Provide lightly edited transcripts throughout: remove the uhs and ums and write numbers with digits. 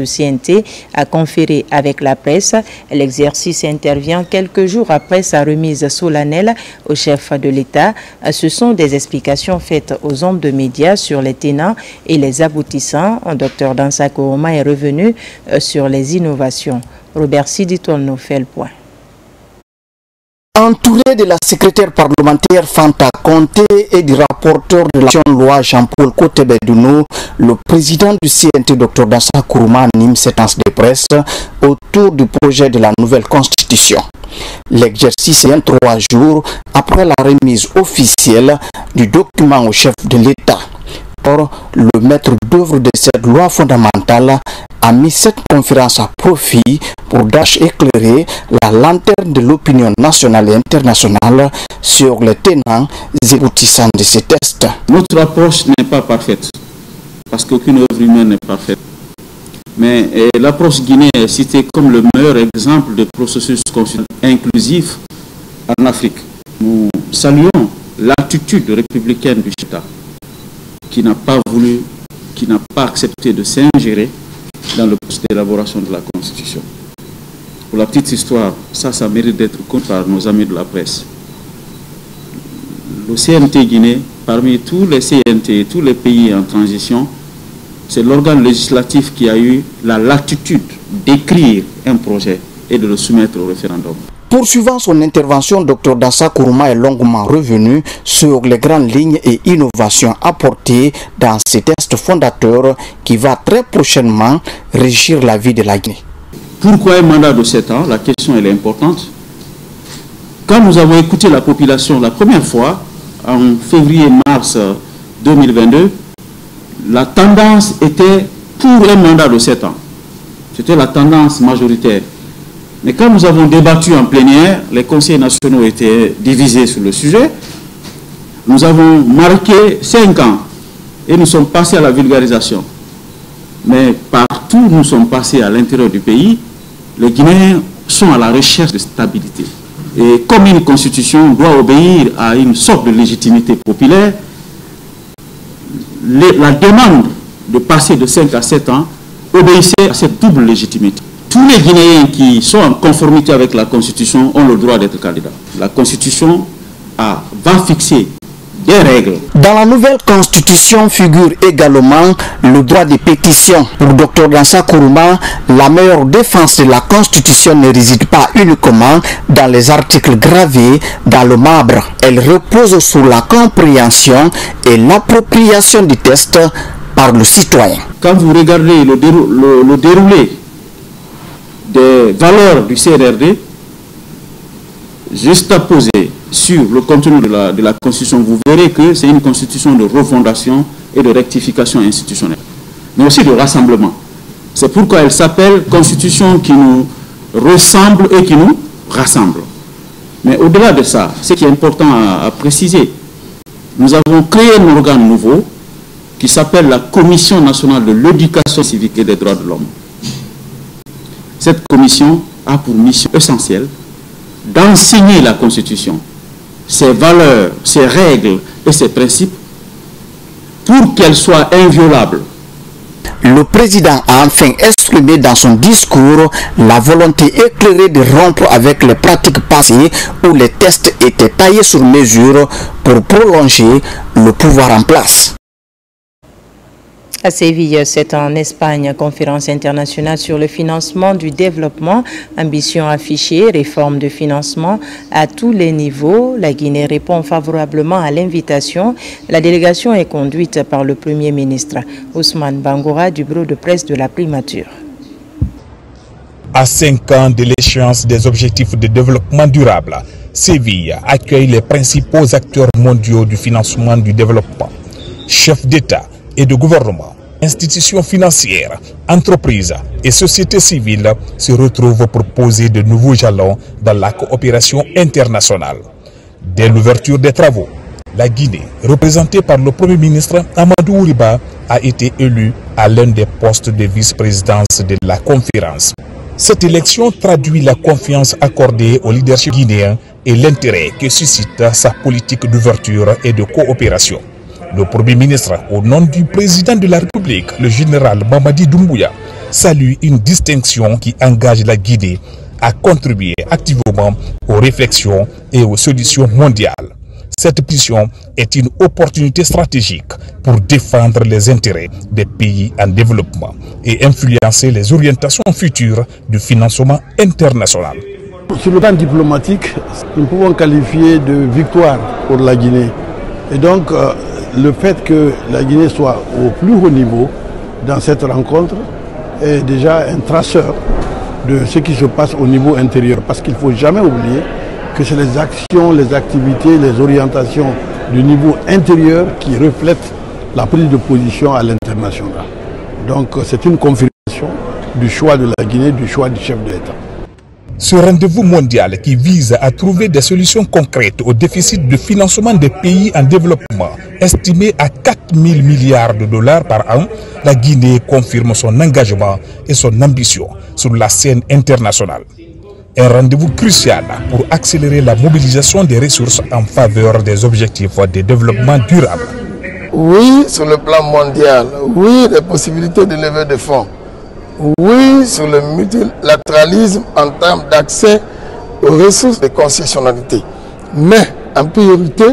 de CNT a conféré avec la presse. L'exercice intervient quelques jours après sa remise solennelle au chef de l'État. Ce sont des explications faites aux hommes de médias sur les tenants et les aboutissants. Dr Dansa Kourouma est revenu sur les innovations. Robert Siditol nous fait le point. Entouré de la secrétaire parlementaire Fanta Conté et du rapporteur de l'action loi Jean-Paul Kotebedounou, le président du CNT Dr Dansa Kourouma anime cette séance de presse autour du projet de la nouvelle constitution. L'exercice est 3 jours après la remise officielle du document au chef de l'État. Or, le maître d'œuvre de cette loi fondamentale a mis cette conférence à profit pour éclairer la lanterne de l'opinion nationale et internationale sur les tenants et aboutissants de ces tests. Notre approche n'est pas parfaite, parce qu'aucune œuvre humaine n'est parfaite. Mais l'approche guinéenne est citée comme le meilleur exemple de processus constitutionnel inclusif en Afrique. Nous saluons l'attitude républicaine du État, qui n'a pas voulu, qui n'a pas accepté de s'ingérer dans le processus d'élaboration de la Constitution. Pour la petite histoire, ça mérite d'être compris par nos amis de la presse. Le CNT Guinée, parmi tous les CNT et tous les pays en transition, c'est l'organe législatif qui a eu la latitude d'écrire un projet et de le soumettre au référendum. Poursuivant son intervention, Dr Dansa Kourouma est longuement revenu sur les grandes lignes et innovations apportées dans ces tests fondateurs qui va très prochainement régir la vie de la Guinée. Pourquoi un mandat de 7 ans? La question elle est importante. Quand nous avons écouté la population la première fois, en février-mars 2022, la tendance était pour un mandat de 7 ans. C'était la tendance majoritaire. Mais quand nous avons débattu en plénière, les conseils nationaux étaient divisés sur le sujet. Nous avons marqué 5 ans et nous sommes passés à la vulgarisation. Mais partout où nous sommes passés à l'intérieur du pays, les Guinéens sont à la recherche de stabilité. Et comme une constitution doit obéir à une sorte de légitimité populaire, la demande de passer de 5 à 7 ans obéissait à cette double légitimité. Tous les Guinéens qui sont en conformité avec la Constitution ont le droit d'être candidats. La Constitution va fixer des règles. Dans la nouvelle Constitution figure également le droit de pétition. Pour Dr Dansa Kourouma, la meilleure défense de la Constitution ne réside pas uniquement dans les articles gravés dans le marbre. Elle repose sur la compréhension et l'appropriation du texte par le citoyen. Quand vous regardez le déroulé des valeurs du CRRD, juste à poser sur le contenu de la Constitution, vous verrez que c'est une Constitution de refondation et de rectification institutionnelle, mais aussi de rassemblement. C'est pourquoi elle s'appelle Constitution qui nous ressemble et qui nous rassemble. Mais au-delà de ça, ce qui est important à préciser, nous avons créé un organe nouveau qui s'appelle la Commission nationale de l'éducation civique et des droits de l'homme. Cette commission a pour mission essentielle d'enseigner la Constitution, ses valeurs, ses règles et ses principes pour qu'elles soient inviolables. Le président a enfin exprimé dans son discours la volonté éclairée de rompre avec les pratiques passées où les tests étaient taillés sur mesure pour prolonger le pouvoir en place. À Séville, c'est en Espagne, conférence internationale sur le financement du développement. Ambition affichée, réforme de financement à tous les niveaux. La Guinée répond favorablement à l'invitation. La délégation est conduite par le Premier ministre Ousmane Bangoura du bureau de presse de la primature. À 5 ans de l'échéance des objectifs de développement durable, Séville accueille les principaux acteurs mondiaux du financement du développement. Chefs d'État et de gouvernement, institutions financières, entreprises et sociétés civiles se retrouvent pour poser de nouveaux jalons dans la coopération internationale. Dès l'ouverture des travaux, la Guinée, représentée par le Premier ministre Amadou Ouriba, a été élue à l'un des postes de vice-présidence de la conférence. Cette élection traduit la confiance accordée au leadership guinéen et l'intérêt que suscite sa politique d'ouverture et de coopération. Le Premier ministre, au nom du président de la République, le général Mamadi Doumbouya, salue une distinction qui engage la Guinée à contribuer activement aux réflexions et aux solutions mondiales. Cette mission est une opportunité stratégique pour défendre les intérêts des pays en développement et influencer les orientations futures du financement international. Sur le plan diplomatique, nous pouvons qualifier de victoire pour la Guinée. Et donc, le fait que la Guinée soit au plus haut niveau dans cette rencontre est déjà un traceur de ce qui se passe au niveau intérieur. Parce qu'il ne faut jamais oublier que c'est les actions, les activités, les orientations du niveau intérieur qui reflètent la prise de position à l'international. Donc c'est une confirmation du choix de la Guinée, du choix du chef de l'État. Ce rendez-vous mondial qui vise à trouver des solutions concrètes au déficit de financement des pays en développement, estimé à 4 000 milliards de dollars par an, la Guinée confirme son engagement et son ambition sur la scène internationale. Un rendez-vous crucial pour accélérer la mobilisation des ressources en faveur des objectifs de développement durable. Oui, sur le plan mondial, oui, les possibilités de levée de fonds. Oui, sur le multilatéralisme en termes d'accès aux ressources de concessionnalité. Mais, en priorité,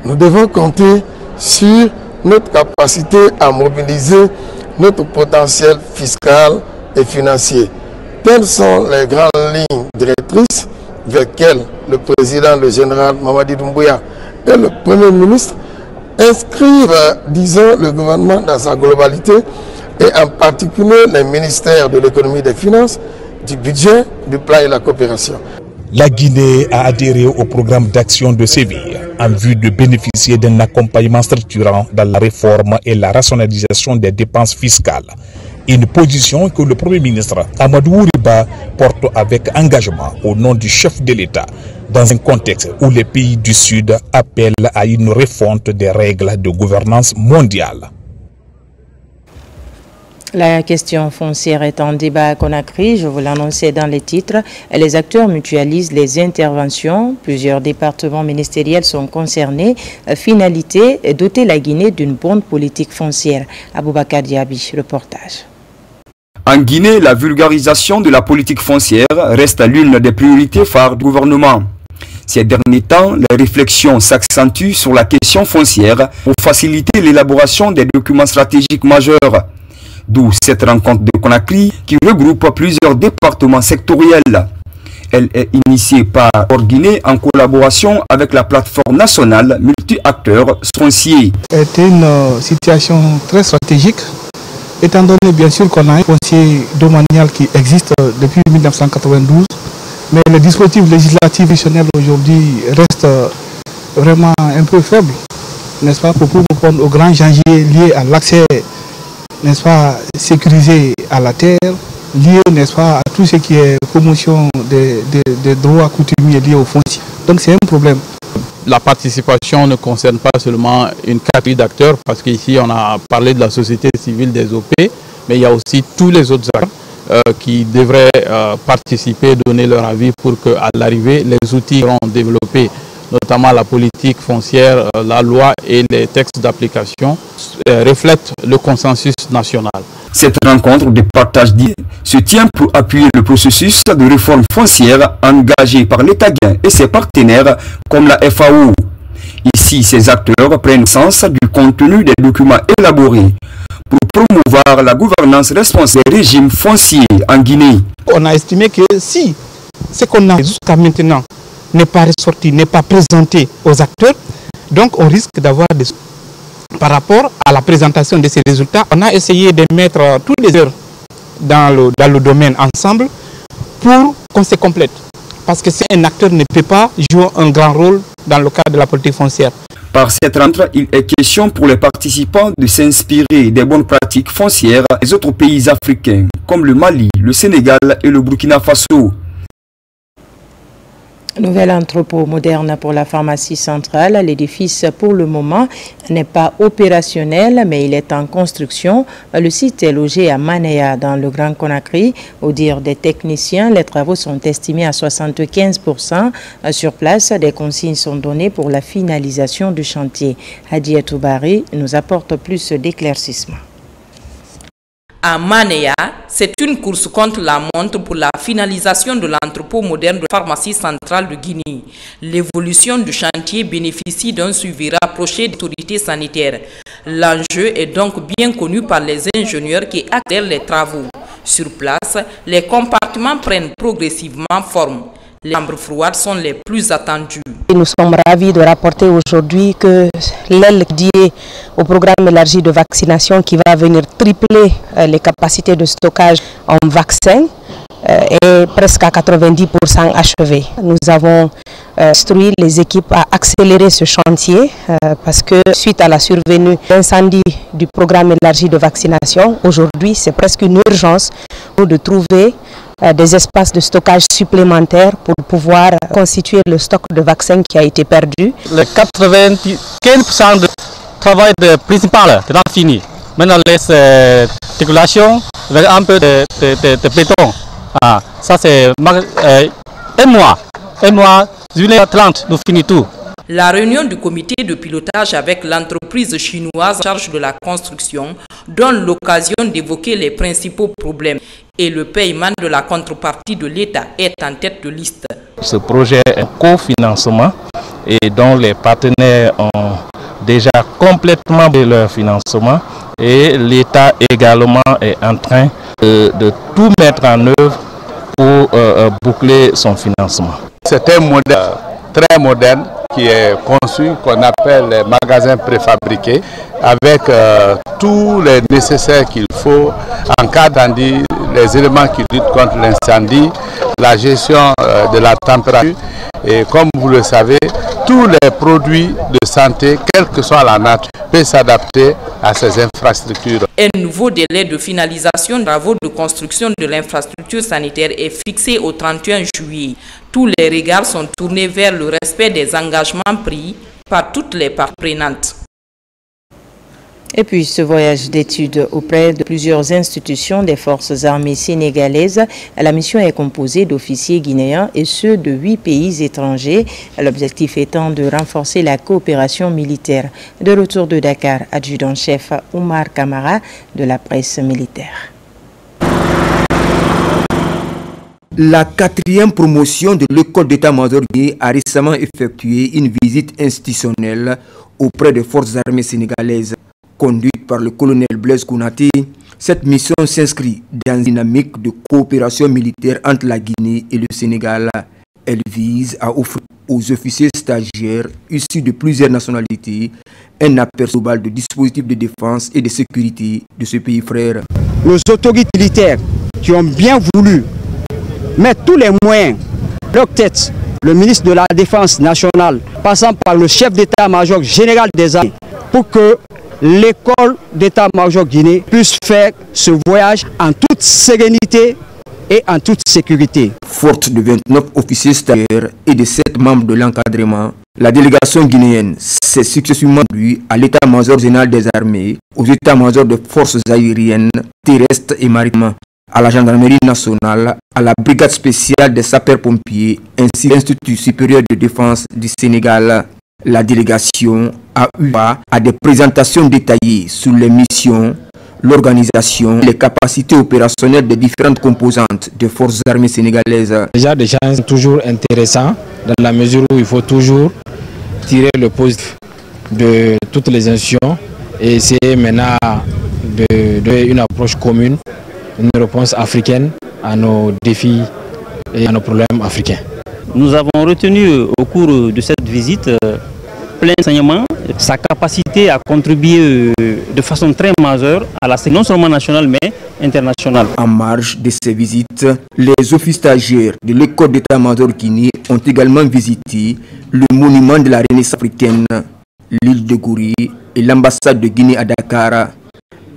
nous devons compter sur notre capacité à mobiliser notre potentiel fiscal et financier. Telles sont les grandes lignes directrices vers lesquelles le président, le général Mamadi Doumbouya et le Premier ministre inscrivent, disons, le gouvernement dans sa globalité et en particulier les ministères de l'économie et des finances, du budget, du plan et de la coopération. La Guinée a adhéré au programme d'action de Séville en vue de bénéficier d'un accompagnement structurant dans la réforme et la rationalisation des dépenses fiscales. Une position que le Premier ministre Amadou Ouriba porte avec engagement au nom du chef de l'État, dans un contexte où les pays du Sud appellent à une refonte des règles de gouvernance mondiale. La question foncière est en débat à Conakry, je vous l'annonçais dans les titres. Les acteurs mutualisent les interventions. Plusieurs départements ministériels sont concernés. Finalité, doter la Guinée d'une bonne politique foncière. Aboubakar Diaby, reportage. En Guinée, la vulgarisation de la politique foncière reste l'une des priorités phares du gouvernement. Ces derniers temps, les réflexions s'accentuent sur la question foncière pour faciliter l'élaboration des documents stratégiques majeurs. D'où cette rencontre de Conakry qui regroupe plusieurs départements sectoriels. Elle est initiée par Guinée en collaboration avec la plateforme nationale multi-acteurs fonciers. C'est une situation très stratégique, étant donné bien sûr qu'on a un foncier domanial qui existe depuis 1992, mais le dispositif législatif traditionnel aujourd'hui reste vraiment un peu faible, n'est-ce pas, pour répondre aux grands enjeux liés à l'accès, n'est-ce pas, sécurisé à la terre, lié, n'est-ce pas, à tout ce qui est promotion des droits coutumiers liés au foncier. Donc c'est un problème. La participation ne concerne pas seulement une catégorie d'acteurs, parce qu'ici on a parlé de la société civile des OP, mais il y a aussi tous les autres acteurs qui devraient participer, donner leur avis pour qu'à l'arrivée, les outils seront développés, notamment la politique foncière, la loi et les textes d'application, reflètent le consensus national. Cette rencontre de partage d'idées se tient pour appuyer le processus de réforme foncière engagé par l'État guinéen et ses partenaires comme la FAO. Ici, ces acteurs prennent sens du contenu des documents élaborés pour promouvoir la gouvernance responsable des régimes fonciers en Guinée. On a estimé que si ce qu'on a jusqu'à maintenant n'est pas ressorti, n'est pas présenté aux acteurs, donc on risque d'avoir des... Par rapport à la présentation de ces résultats, on a essayé de mettre tous les heures dans le domaine ensemble pour qu'on se complète. Parce que si un acteur ne peut pas jouer un grand rôle dans le cadre de la politique foncière. Par cette rencontre, il est question pour les participants de s'inspirer des bonnes pratiques foncières des autres pays africains, comme le Mali, le Sénégal et le Burkina Faso. Nouvel entrepôt moderne pour la pharmacie centrale. L'édifice, pour le moment, n'est pas opérationnel, mais il est en construction. Le site est logé à Manéa, dans le Grand Conakry. Au dire des techniciens, les travaux sont estimés à 75%. Sur place, des consignes sont données pour la finalisation du chantier. Hadiatou Bari nous apporte plus d'éclaircissement. À Manéa, c'est une course contre la montre pour la finalisation de l'entrepôt moderne de la pharmacie centrale de Guinée. L'évolution du chantier bénéficie d'un suivi rapproché des autorités sanitaires. L'enjeu est donc bien connu par les ingénieurs qui accélèrent les travaux. Sur place, les compartiments prennent progressivement forme. Les chambres froides sont les plus attendues. Nous sommes ravis de rapporter aujourd'hui que l'aile dédiée au programme élargi de vaccination qui va venir tripler les capacités de stockage en vaccins est presque à 90% achevée. Nous avons instruit les équipes à accélérer ce chantier parce que suite à la survenue d'incendie du programme élargi de vaccination, aujourd'hui c'est presque une urgence de trouver des espaces de stockage supplémentaires pour pouvoir constituer le stock de vaccins qui a été perdu. Le 95% du travail principal est fini. Maintenant, les articulations avec un peu de béton. Ça c'est un mois, juillet 30, nous finissons tout. La réunion du comité de pilotage avec l'entreprise chinoise en charge de la construction donne l'occasion d'évoquer les principaux problèmes et le paiement de la contrepartie de l'État est en tête de liste. Ce projet est un cofinancement et dont les partenaires ont déjà complètement de leur financement et l'État également est en train de tout mettre en œuvre pour boucler son financement. C'est un modèle très moderne qui est conçu, qu'on appelle les magasins préfabriqués, avec tous les nécessaires qu'il faut en cas d'incendie, les éléments qui luttent contre l'incendie, la gestion de la température et comme vous le savez, tous les produits de santé, quelle que soit la nature, peuvent s'adapter à ces infrastructures. Un nouveau délai de finalisation des travaux de construction de l'infrastructure sanitaire est fixé au 31 juillet. Tous les regards sont tournés vers le respect des engagements pris par toutes les parties prenantes. Et puis ce voyage d'études auprès de plusieurs institutions des forces armées sénégalaises, la mission est composée d'officiers guinéens et ceux de 8 pays étrangers, l'objectif étant de renforcer la coopération militaire. De retour de Dakar, adjudant-chef Oumar Kamara de la presse militaire. La 4e promotion de l'école d'état-major guinéen a récemment effectué une visite institutionnelle auprès des forces armées sénégalaises. Conduite par le colonel Blaise Konaté, cette mission s'inscrit dans une dynamique de coopération militaire entre la Guinée et le Sénégal. Elle vise à offrir aux officiers stagiaires issus de plusieurs nationalités un aperçu global de dispositifs de défense et de sécurité de ce pays frère. Nos autorités militaires qui ont bien voulu mettre tous les moyens, leur tête, le ministre de la Défense nationale, passant par le chef d'état-major général des armées, pour que l'école d'état-major Guinée puisse faire ce voyage en toute sérénité et en toute sécurité. Forte de 29 officiers stagiaires et de 7 membres de l'encadrement, la délégation guinéenne s'est successivement rendue à l'état-major général des armées, aux états-majors des forces aériennes, terrestres et maritimes, à la gendarmerie nationale, à la brigade spéciale des sapeurs-pompiers, ainsi qu'à l'Institut supérieur de défense du Sénégal. La délégation a eu à des présentations détaillées sur les missions, l'organisation, les capacités opérationnelles des différentes composantes des forces armées sénégalaises. Déjà des gens toujours intéressants dans la mesure où il faut toujours tirer le positif de toutes les institutions et essayer maintenant de donner une approche commune, une réponse africaine à nos défis et à nos problèmes africains. Nous avons retenu au cours de cette visite plein d'enseignements, sa capacité à contribuer de façon très majeure à la sécurité non seulement nationale mais internationale. En marge de ces visites, les officiers stagiaires de l'école d'état-major Guinée ont également visité le monument de la Renaissance africaine, l'île de Goury et l'ambassade de Guinée à Dakar.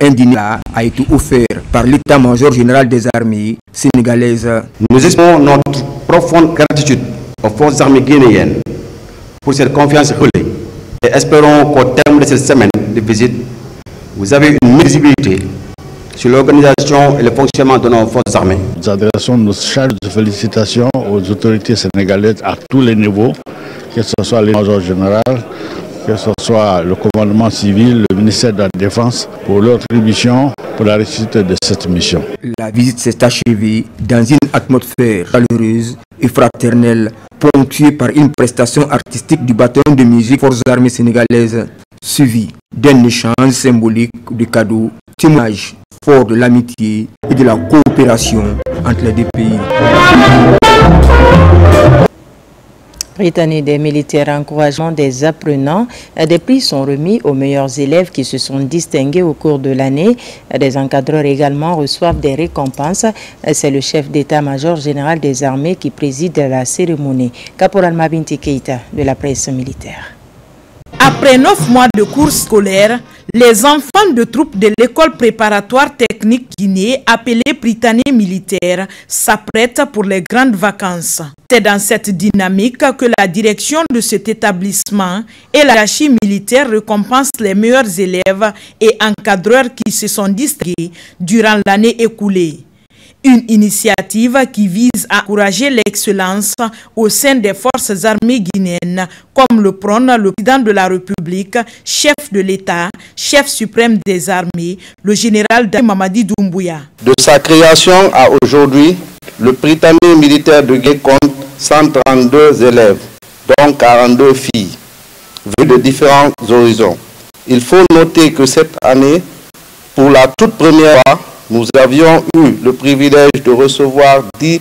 Un dîner a été offert par l'état-major général des armées sénégalaises. Nous exprimons notre profonde gratitude aux forces armées guinéennes pour cette confiance relais et espérons qu'au terme de cette semaine de visite, vous avez une visibilité sur l'organisation et le fonctionnement de nos forces armées. Nous adressons nos charges de félicitations aux autorités sénégalaises à tous les niveaux, que ce soit l'état-major général, que ce soit le commandement civil, le ministère de la Défense, pour leur contribution pour la réussite de cette mission. La visite s'est achevée dans une atmosphère chaleureuse et fraternelle, ponctuée par une prestation artistique du bataillon de musique Forces armées sénégalaises, suivie d'un échange symbolique de cadeaux, témoignage fort de l'amitié et de la coopération entre les deux pays. Britannique des militaires, encouragement des apprenants. Des prix sont remis aux meilleurs élèves qui se sont distingués au cours de l'année. Des encadreurs également reçoivent des récompenses. C'est le chef d'état-major général des armées qui préside la cérémonie. Caporal Mabinti Keita de la presse militaire. Après 9 mois de cours scolaires, les enfants de troupes de l'école préparatoire technique Guinée, appelée Britannique militaire, s'apprêtent pour les grandes vacances. C'est dans cette dynamique que la direction de cet établissement et la hiérarchie militaire récompensent les meilleurs élèves et encadreurs qui se sont distingués durant l'année écoulée. Une initiative qui vise à encourager l'excellence au sein des forces armées guinéennes, comme le prône le président de la République, chef de l'État, chef suprême des armées, le général Mamadi Doumbouya. De sa création à aujourd'hui, le Britannique militaire de Guinée compte 132 élèves, dont 42 filles, vues de différents horizons. Il faut noter que cette année, pour la toute première fois, nous avions eu le privilège de recevoir 10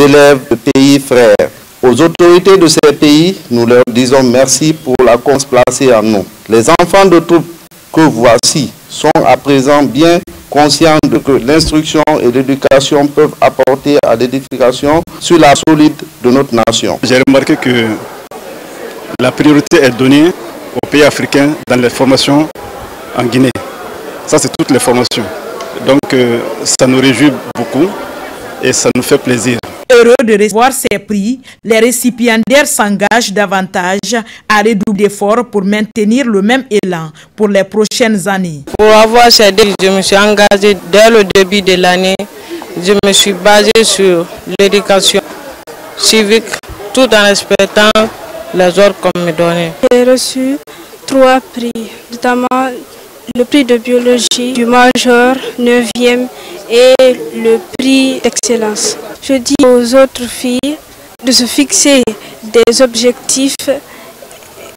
élèves de pays frères. Aux autorités de ces pays, nous leur disons merci pour la confiance placée en nous. Les enfants de troupes que voici sont à présent bien conscients de que l'instruction et l'éducation peuvent apporter à l'édification sur la solide de notre nation. J'ai remarqué que la priorité est donnée aux pays africains dans les formations en Guinée. Ça, c'est toutes les formations. Donc ça nous réjouit beaucoup et ça nous fait plaisir. Heureux de recevoir ces prix, les récipiendaires s'engagent davantage à redoubler d'efforts pour maintenir le même élan pour les prochaines années. Pour avoir ces défis, je me suis engagé dès le début de l'année. Je me suis basé sur l'éducation civique tout en respectant les ordres qu'on me donnait. J'ai reçu 3 prix, notamment le prix de biologie du major 9e et le prix d'excellence. Je dis aux autres filles de se fixer des objectifs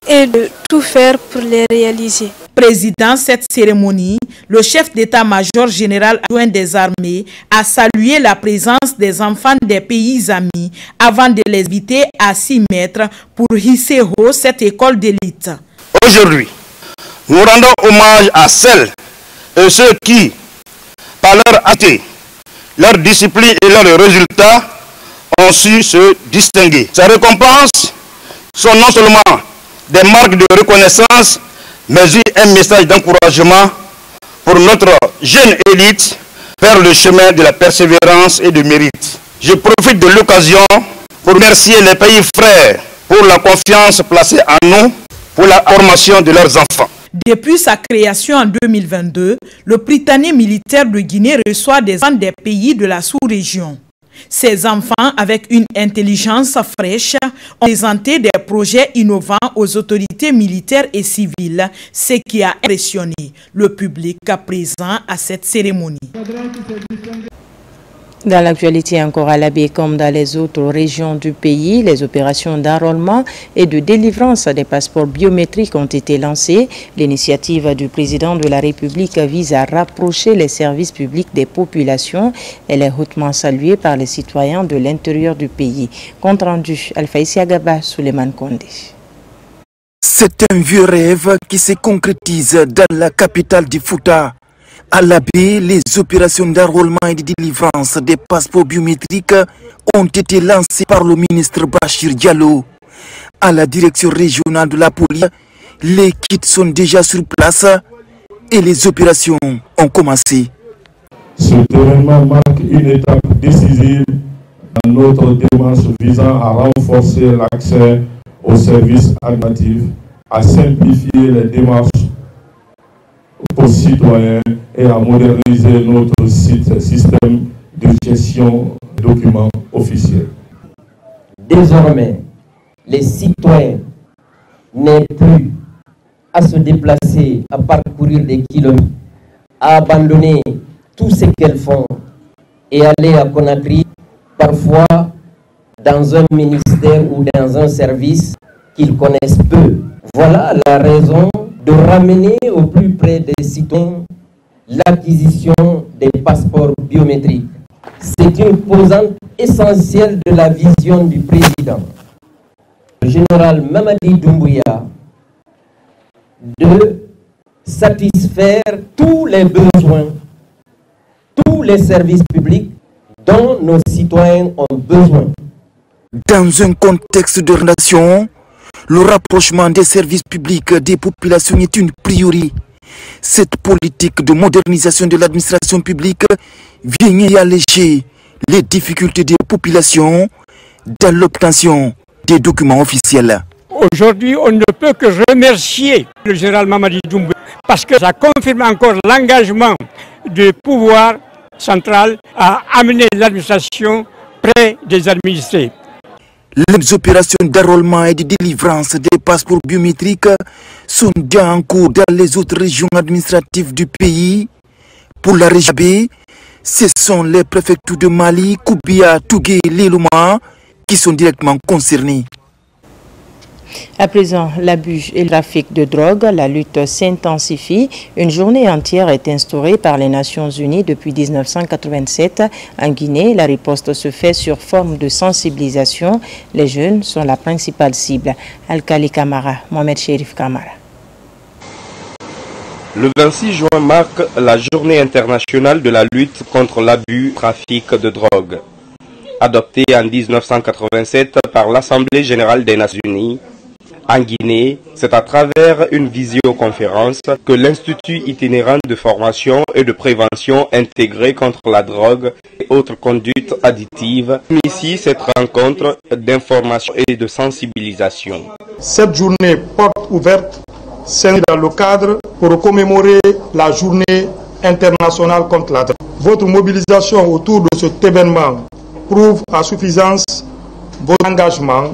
et de tout faire pour les réaliser. Président cette cérémonie, le chef d'état-major général adjoint des armées a salué la présence des enfants des pays amis avant de les inviter à s'y mettre pour hisser haut cette école d'élite. Aujourd'hui, nous rendons hommage à celles et ceux qui, par leur activité, leur discipline et leurs résultats, ont su se distinguer. Ces récompenses sont non seulement des marques de reconnaissance, mais aussi un message d'encouragement pour notre jeune élite vers le chemin de la persévérance et du mérite. Je profite de l'occasion pour remercier les pays frères pour la confiance placée en nous pour la formation de leurs enfants. Depuis sa création en 2022, le Britannique militaire de Guinée reçoit des enfants des pays de la sous-région. Ces enfants, avec une intelligence fraîche, ont présenté des projets innovants aux autorités militaires et civiles, ce qui a impressionné le public présent à cette cérémonie. Dans l'actualité encore à l'Abbé comme dans les autres régions du pays, les opérations d'enrôlement et de délivrance des passeports biométriques ont été lancées. L'initiative du président de la République vise à rapprocher les services publics des populations. Elle est hautement saluée par les citoyens de l'intérieur du pays. Compte rendu, Alpha Isiagaba, Souleymane Kondé. C'est un vieux rêve qui se concrétise dans la capitale du Fouta. À l'Abbé, les opérations d'enrôlement et de délivrance des passeports biométriques ont été lancées par le ministre Bachir Diallo. À la direction régionale de la police, les kits sont déjà sur place et les opérations ont commencé. Ce événement marque une étape décisive dans notre démarche visant à renforcer l'accès aux services administratifs, à simplifier les démarches aux citoyens et à moderniser notre système de gestion des documents officiels. Désormais, les citoyens n'aient plus à se déplacer, à parcourir des kilomètres, à abandonner tout ce qu'elles font et aller à Conakry, parfois dans un ministère ou dans un service qu'ils connaissent peu. Voilà la raison de ramener au plus près des citoyens l'acquisition des passeports biométriques. C'est une composante essentielle de la vision du président, le général Mamadi Doumbouya, de satisfaire tous les besoins, tous les services publics dont nos citoyens ont besoin. Dans un contexte de relation, le rapprochement des services publics des populations est une priorité. Cette politique de modernisation de l'administration publique vient y alléger les difficultés des populations dans l'obtention des documents officiels. Aujourd'hui, on ne peut que remercier le général Mamadi Doumbouya parce que ça confirme encore l'engagement du pouvoir central à amener l'administration près des administrés. Les opérations d'enrôlement et de délivrance des passeports biométriques sont bien en cours dans les autres régions administratives du pays. Pour la région B, ce sont les préfectures de Mali, Koubia, Tougué, Léloma qui sont directement concernés. À présent, l'abus et le trafic de drogue, la lutte s'intensifie. Une journée entière est instaurée par les Nations Unies depuis 1987. En Guinée, la riposte se fait sur forme de sensibilisation. Les jeunes sont la principale cible. Alkali Kamara, Mohamed Chérif Kamara. Le 26 juin marque la journée internationale de la lutte contre l'abus et le trafic de drogue. Adoptée en 1987 par l'Assemblée générale des Nations Unies, en Guinée, c'est à travers une visioconférence que l'Institut itinérant de formation et de prévention intégré contre la drogue et autres conduites additives initie cette rencontre d'information et de sensibilisation. Cette journée porte ouverte s'inscrit dans le cadre pour commémorer la journée internationale contre la drogue. Votre mobilisation autour de cet événement prouve à suffisance votre engagement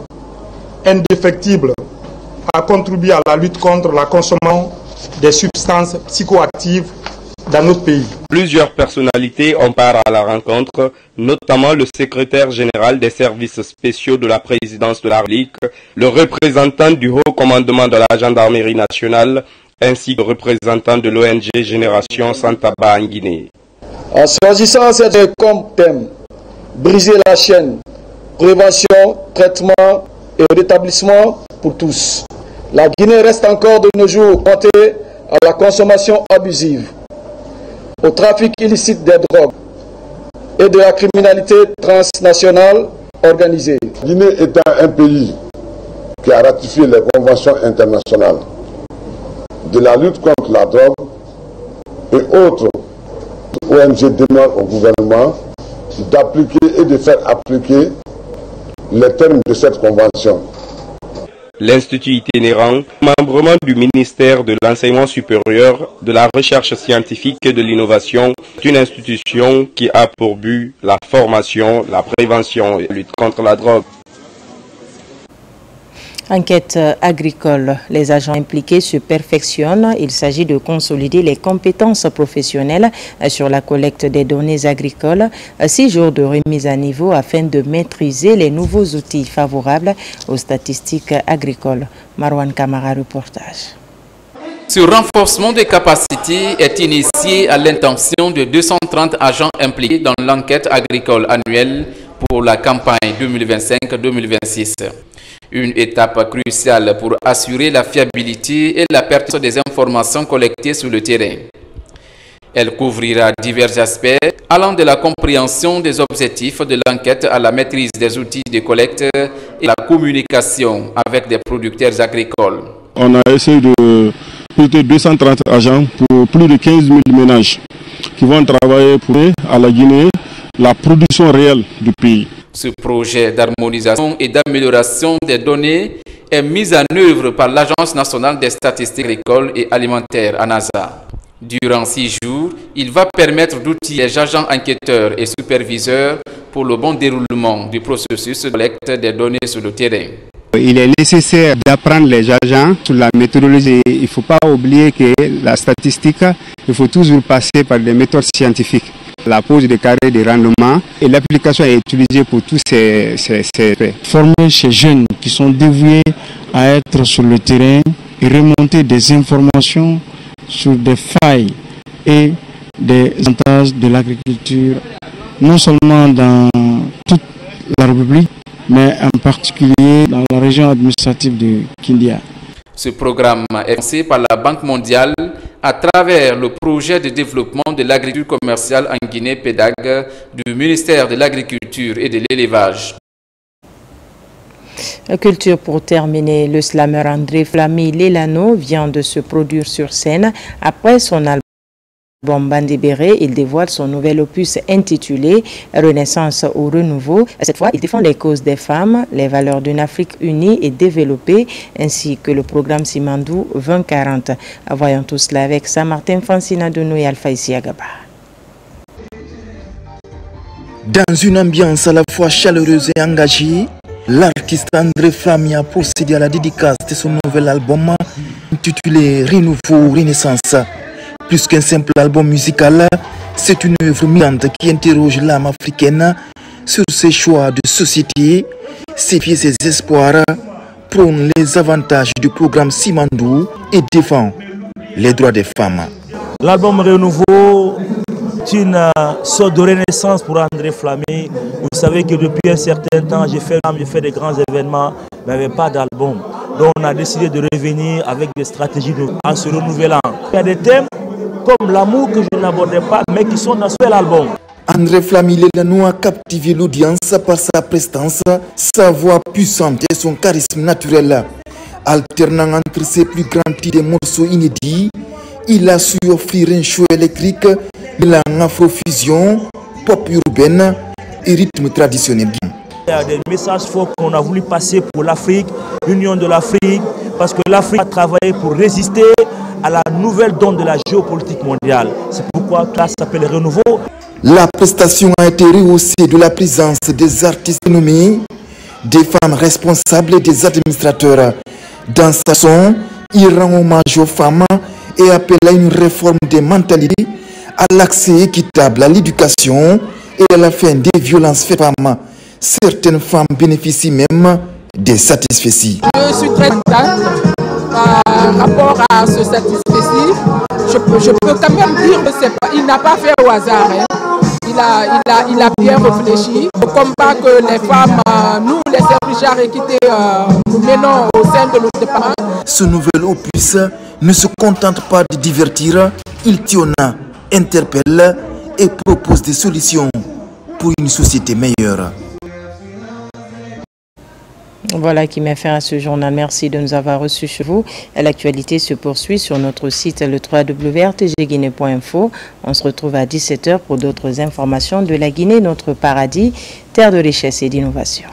indéfectible à contribuer à la lutte contre la consommation des substances psychoactives dans notre pays. Plusieurs personnalités ont part à la rencontre, notamment le secrétaire général des services spéciaux de la présidence de la République, le représentant du haut commandement de la gendarmerie nationale, ainsi que le représentant de l'ONG Génération Sans Tabac en Guinée. En choisissant cette comme thème, briser la chaîne, prévention, traitement et rétablissement pour tous. La Guinée reste encore de nos jours confrontée à la consommation abusive, au trafic illicite des drogues et de la criminalité transnationale organisée. La Guinée étant un pays qui a ratifié les conventions internationales de la lutte contre la drogue et autres ONG demandent au gouvernement d'appliquer et de faire appliquer les termes de cette convention. L'Institut itinérant, membre du ministère de l'Enseignement supérieur, de la recherche scientifique et de l'innovation, est une institution qui a pour but la formation, la prévention et la lutte contre la drogue. Enquête agricole. Les agents impliqués se perfectionnent. Il s'agit de consolider les compétences professionnelles sur la collecte des données agricoles. 6 jours de remise à niveau afin de maîtriser les nouveaux outils favorables aux statistiques agricoles. Marwan Kamara, reportage. Ce renforcement des capacités est initié à l'intention de 230 agents impliqués dans l'enquête agricole annuelle pour la campagne 2025-2026. Une étape cruciale pour assurer la fiabilité et la pertinence des informations collectées sur le terrain. Elle couvrira divers aspects allant de la compréhension des objectifs de l'enquête à la maîtrise des outils de collecte et la communication avec des producteurs agricoles. On a essayé de recruter 230 agents pour plus de 15 000 ménages qui vont travailler pour à la Guinée la production réelle du pays. Ce projet d'harmonisation et d'amélioration des données est mis en œuvre par l'Agence nationale des statistiques agricoles et alimentaires, ANASA. Durant 6 jours, il va permettre d'outiller les agents enquêteurs et superviseurs pour le bon déroulement du processus de collecte des données sur le terrain. Il est nécessaire d'apprendre les agents sur la méthodologie. Il ne faut pas oublier que la statistique, il faut toujours passer par des méthodes scientifiques. La pose des carrés de rendement et l'application est utilisée pour tous ces faits. Former ces jeunes qui sont dévoués à être sur le terrain et remonter des informations sur des failles et des avantages de l'agriculture, non seulement dans toute la République, mais en particulier dans la région administrative de Kindia. Ce programme est lancé par la Banque mondiale à travers le projet de développement de l'agriculture commerciale en Guinée, PEDAG, du ministère de l'Agriculture et de l'Élevage. Culture pour terminer, le slammer André Flamy Lelano vient de se produire sur scène après son album Bandibéré. Il dévoile son nouvel opus intitulé Renaissance ou Renouveau. Cette fois, il défend les causes des femmes, les valeurs d'une Afrique unie et développée, ainsi que le programme Simandou 2040. Voyons tout cela avec Saint-Martin Francina Donou et Alpha Isiagaba. Dans une ambiance à la fois chaleureuse et engagée, l'artiste André Flamy a procédé à la dédicace de son nouvel album intitulé Renouveau, Renaissance. Plus qu'un simple album musical, c'est une œuvre militante qui interroge l'âme africaine sur ses choix de société, ses pieds, ses espoirs, prône les avantages du programme Simandou et défend les droits des femmes. L'album Renouveau est une sorte de renaissance pour André Flamy. Vous savez que depuis un certain temps, j'ai fait des grands événements, mais il n'y avait pas d'album. Donc on a décidé de revenir avec des stratégies en se renouvelant. Il y a des thèmes comme l'amour que je n'abordais pas, mais qui sont dans ce bel album. André Flamy Lelano a captivé l'audience par sa prestance, sa voix puissante et son charisme naturel. Alternant entre ses plus grands titres et morceaux inédits, il a su offrir un show électrique mêlant afrofusion, pop urbaine et rythme traditionnel. Il y a des messages forts qu'on a voulu passer pour l'Afrique, l'union de l'Afrique, parce que l'Afrique a travaillé pour résister à la nouvelle donne de la géopolitique mondiale. C'est pourquoi ça s'appelle Renouveau. La prestation a été rehaussée de la présence des artistes nommés, des femmes responsables et des administrateurs. Dans sa chanson, il rend hommage aux femmes et appelle à une réforme des mentalités, à l'accès équitable à l'éducation et à la fin des violences faites aux femmes. Certaines femmes bénéficient même des satisfecits. Je suis très contente par rapport à ce satisfecit. Je peux quand même dire qu'il n'a pas fait au hasard. Hein. Il a bien réfléchi. Le combat que les femmes, nous les serviteurs équités, nous menons au sein de notre département. Ce nouvel opus ne se contente pas de divertir, il tionne, interpelle et propose des solutions pour une société meilleure. Voilà qui met fin à ce journal. Merci de nous avoir reçus chez vous. L'actualité se poursuit sur notre site le www.rtgguinée.info. On se retrouve à 17h pour d'autres informations de la Guinée, notre paradis, terre de richesse et d'innovation.